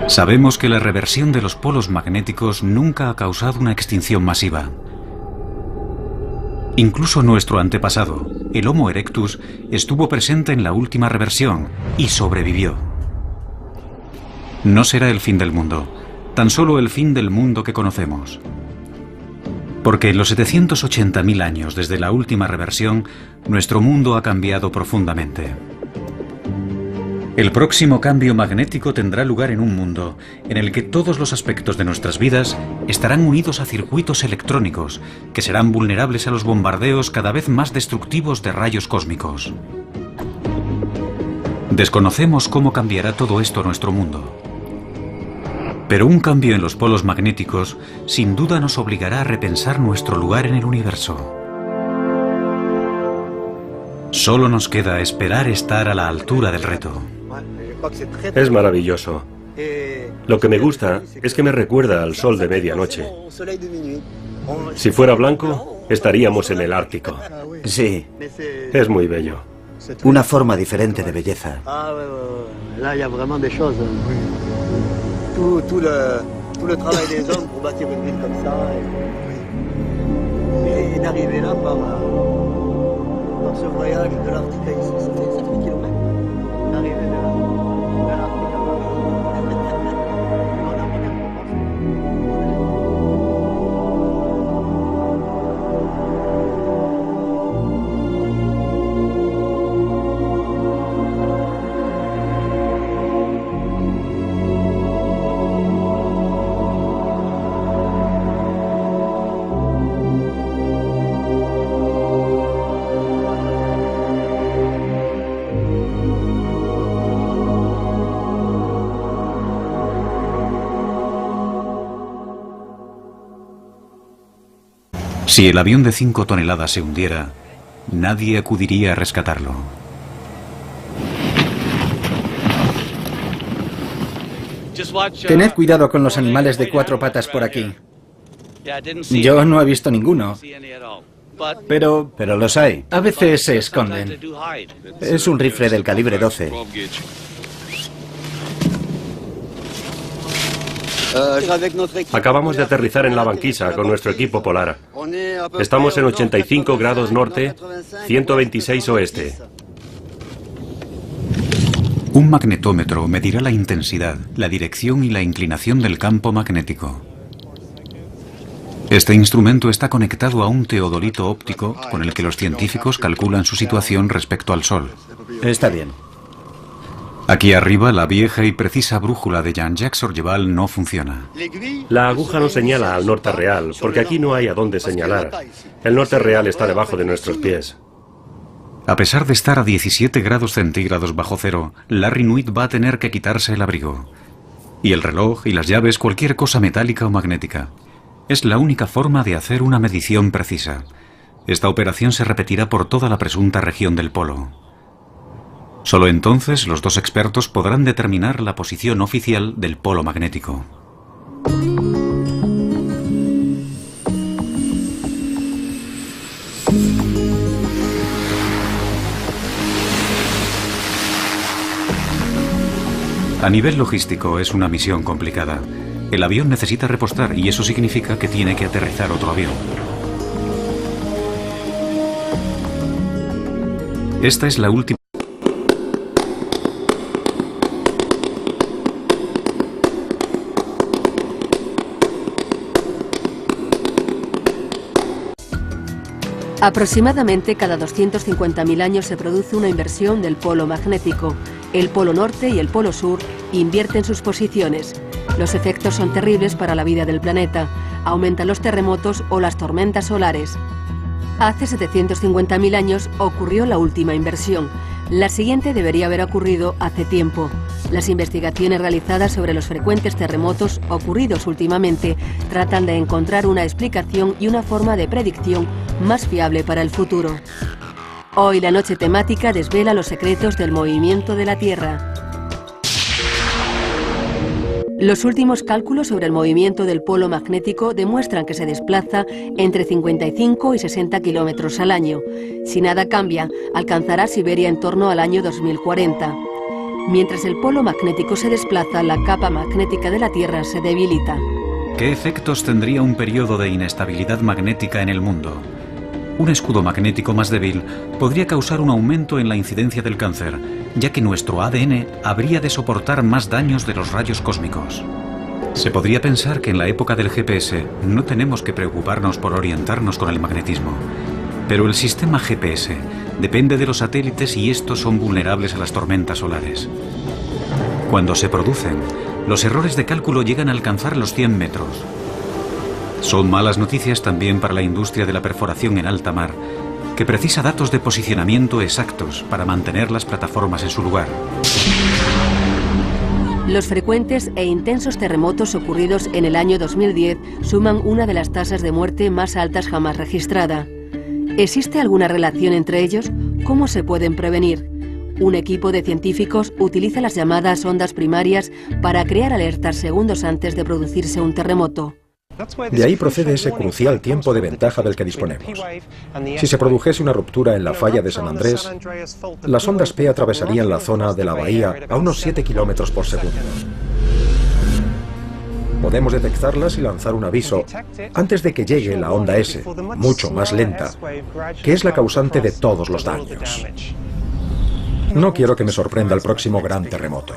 Sabemos que la reversión de los polos magnéticos nunca ha causado una extinción masiva. Incluso nuestro antepasado, el Homo erectus, estuvo presente en la última reversión y sobrevivió. No será el fin del mundo, tan solo el fin del mundo que conocemos. Porque en los 780.000 años desde la última reversión, nuestro mundo ha cambiado profundamente. El próximo cambio magnético tendrá lugar en un mundo en el que todos los aspectos de nuestras vidas estarán unidos a circuitos electrónicos que serán vulnerables a los bombardeos cada vez más destructivos de rayos cósmicos. Desconocemos cómo cambiará todo esto nuestro mundo. Pero un cambio en los polos magnéticos sin duda nos obligará a repensar nuestro lugar en el universo. Solo nos queda esperar estar a la altura del reto. Es maravilloso. Lo que me gusta es que me recuerda al sol de medianoche. Si fuera blanco, estaríamos en el Ártico. Sí. Es muy bello. Una forma diferente de belleza. Tout le travail des hommes pour bâtir une ville comme ça et d'arriver là par ce voyage de l'Arctique à ici, ça fait des kilomètres d'arriver de l'Arctique à Si el avión de 5 toneladas se hundiera, nadie acudiría a rescatarlo. Tened cuidado con los animales de cuatro patas por aquí. Yo no he visto ninguno. Pero los hay. A veces se esconden. Es un rifle del calibre 12. Acabamos de aterrizar en la banquisa con nuestro equipo polar. Estamos en 85 grados norte, 126 oeste. Un magnetómetro medirá la intensidad, la dirección y la inclinación del campo magnético. Este instrumento está conectado a un teodolito óptico con el que los científicos calculan su situación respecto al Sol. Está bien. Aquí arriba, la vieja y precisa brújula de Jean-Jacques Sorgeval no funciona. La aguja no señala al norte real, porque aquí no hay a dónde señalar. El norte real está debajo de nuestros pies. A pesar de estar a 17 grados centígrados bajo cero, Larry Nuit va a tener que quitarse el abrigo. Y el reloj y las llaves, cualquier cosa metálica o magnética. Es la única forma de hacer una medición precisa. Esta operación se repetirá por toda la presunta región del polo. Solo entonces los dos expertos podrán determinar la posición oficial del polo magnético. A nivel logístico es una misión complicada. El avión necesita repostar y eso significa que tiene que aterrizar otro avión. Esta es la última. Aproximadamente cada 250.000 años se produce una inversión del polo magnético. El polo norte y el polo sur invierten sus posiciones. Los efectos son terribles para la vida del planeta. Aumentan los terremotos o las tormentas solares. Hace 750.000 años ocurrió la última inversión. La siguiente debería haber ocurrido hace tiempo. Las investigaciones realizadas sobre los frecuentes terremotos ocurridos últimamente tratan de encontrar una explicación y una forma de predicción más fiable para el futuro. Hoy la noche temática desvela los secretos del movimiento de la Tierra. Los últimos cálculos sobre el movimiento del polo magnético demuestran que se desplaza entre 55 y 60 kilómetros al año. Si nada cambia, alcanzará Siberia en torno al año 2040. Mientras el polo magnético se desplaza, la capa magnética de la Tierra se debilita. ¿Qué efectos tendría un periodo de inestabilidad magnética en el mundo? Un escudo magnético más débil podría causar un aumento en la incidencia del cáncer, ya que nuestro ADN habría de soportar más daños de los rayos cósmicos. Se podría pensar que en la época del GPS no tenemos que preocuparnos por orientarnos con el magnetismo. Pero el sistema GPS depende de los satélites y estos son vulnerables a las tormentas solares. Cuando se producen, los errores de cálculo llegan a alcanzar los 100 metros. Son malas noticias también para la industria de la perforación en alta mar, que precisa datos de posicionamiento exactos para mantener las plataformas en su lugar. Los frecuentes e intensos terremotos ocurridos en el año 2010 suman una de las tasas de muerte más altas jamás registrada. ¿Existe alguna relación entre ellos? ¿Cómo se pueden prevenir? Un equipo de científicos utiliza las llamadas ondas primarias para crear alertas segundos antes de producirse un terremoto. De ahí procede ese crucial tiempo de ventaja del que disponemos. Si se produjese una ruptura en la falla de San Andrés, las ondas P atravesarían la zona de la bahía a unos 7 kilómetros por segundo. Podemos detectarlas y lanzar un aviso antes de que llegue la onda S, mucho más lenta, que es la causante de todos los daños. No quiero que me sorprenda el próximo gran terremoto.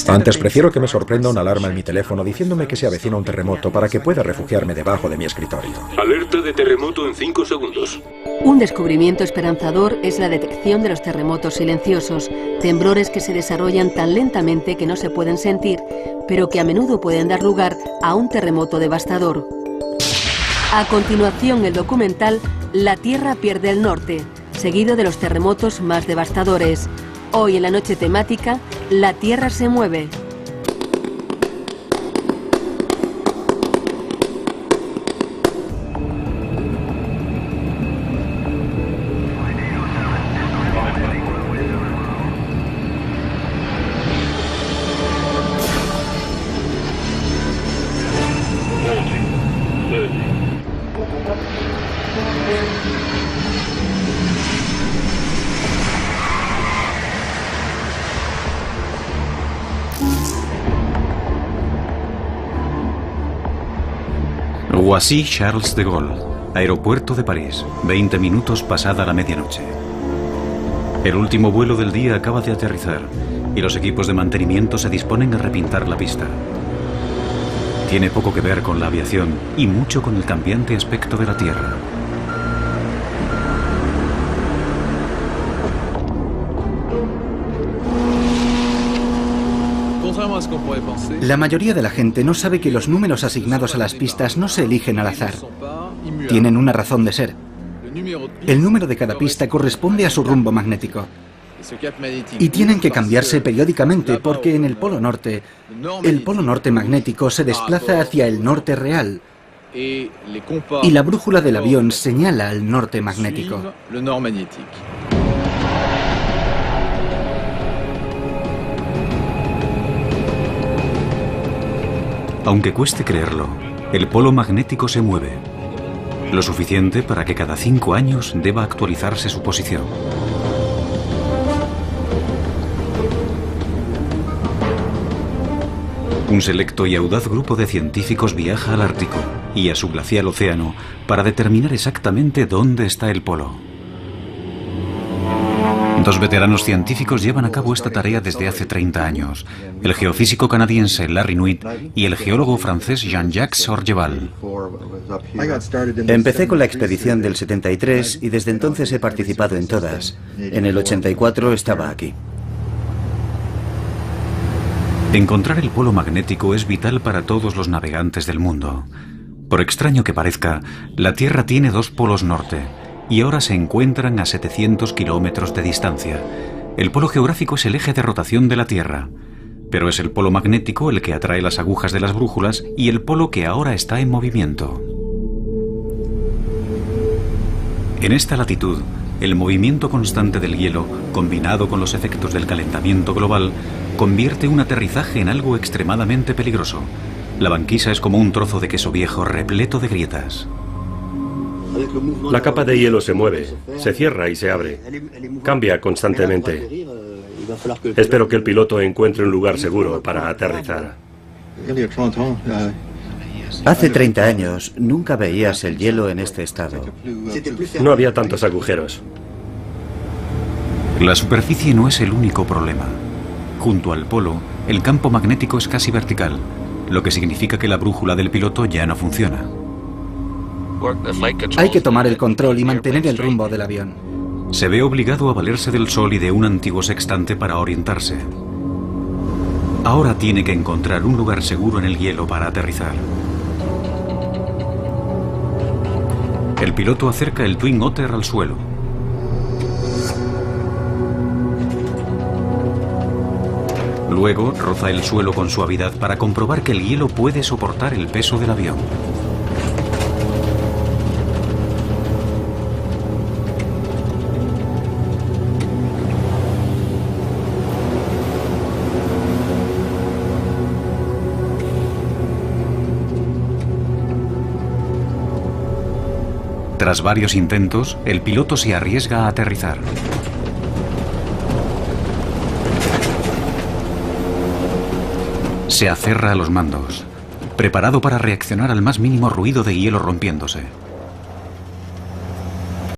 Antes prefiero que me sorprenda una alarma en mi teléfono diciéndome que se avecina un terremoto para que pueda refugiarme debajo de mi escritorio. Alerta de terremoto en 5 segundos. Un descubrimiento esperanzador es la detección de los terremotos silenciosos, temblores que se desarrollan tan lentamente que no se pueden sentir, pero que a menudo pueden dar lugar a un terremoto devastador. A continuación, el documental La Tierra pierde el norte, seguido de los terremotos más devastadores. Hoy en la noche temática, la Tierra se mueve. Roissy-Charles de Gaulle, aeropuerto de París, 20 minutos pasada la medianoche. El último vuelo del día acaba de aterrizar y los equipos de mantenimiento se disponen a repintar la pista. Tiene poco que ver con la aviación y mucho con el cambiante aspecto de la Tierra. La mayoría de la gente no sabe que los números asignados a las pistas no se eligen al azar. Tienen una razón de ser. El número de cada pista corresponde a su rumbo magnético. Y tienen que cambiarse periódicamente porque en el polo norte magnético se desplaza hacia el norte real y la brújula del avión señala al norte magnético. Aunque cueste creerlo, el polo magnético se mueve, lo suficiente para que cada 5 años deba actualizarse su posición. Un selecto y audaz grupo de científicos viaja al Ártico y a su glacial océano para determinar exactamente dónde está el polo. 2 veteranos científicos llevan a cabo esta tarea desde hace 30 años, el geofísico canadiense Larry Nuit y el geólogo francés Jean-Jacques Sorgeval. Empecé con la expedición del 73 y desde entonces he participado en todas. En el 84 estaba aquí. Encontrar el polo magnético es vital para todos los navegantes del mundo. Por extraño que parezca, la Tierra tiene 2 polos norte y ahora se encuentran a 700 kilómetros de distancia. El polo geográfico es el eje de rotación de la Tierra, pero es el polo magnético el que atrae las agujas de las brújulas y el polo que ahora está en movimiento. En esta latitud, el movimiento constante del hielo, combinado con los efectos del calentamiento global, convierte un aterrizaje en algo extremadamente peligroso. La banquisa es como un trozo de queso viejo repleto de grietas. La capa de hielo se mueve, se cierra y se abre. Cambia constantemente. Espero que el piloto encuentre un lugar seguro para aterrizar. Hace 30 años nunca veías el hielo en este estado. No había tantos agujeros. La superficie no es el único problema. Junto al polo, el campo magnético es casi vertical, lo que significa que la brújula del piloto ya no funciona. Hay que tomar el control y mantener el rumbo del avión. Se ve obligado a valerse del sol y de un antiguo sextante para orientarse. Ahora tiene que encontrar un lugar seguro en el hielo para aterrizar. El piloto acerca el Twin Otter al suelo. Luego roza el suelo con suavidad para comprobar que el hielo puede soportar el peso del avión. Tras varios intentos, el piloto se arriesga a aterrizar. Se aferra a los mandos, preparado para reaccionar al más mínimo ruido de hielo rompiéndose.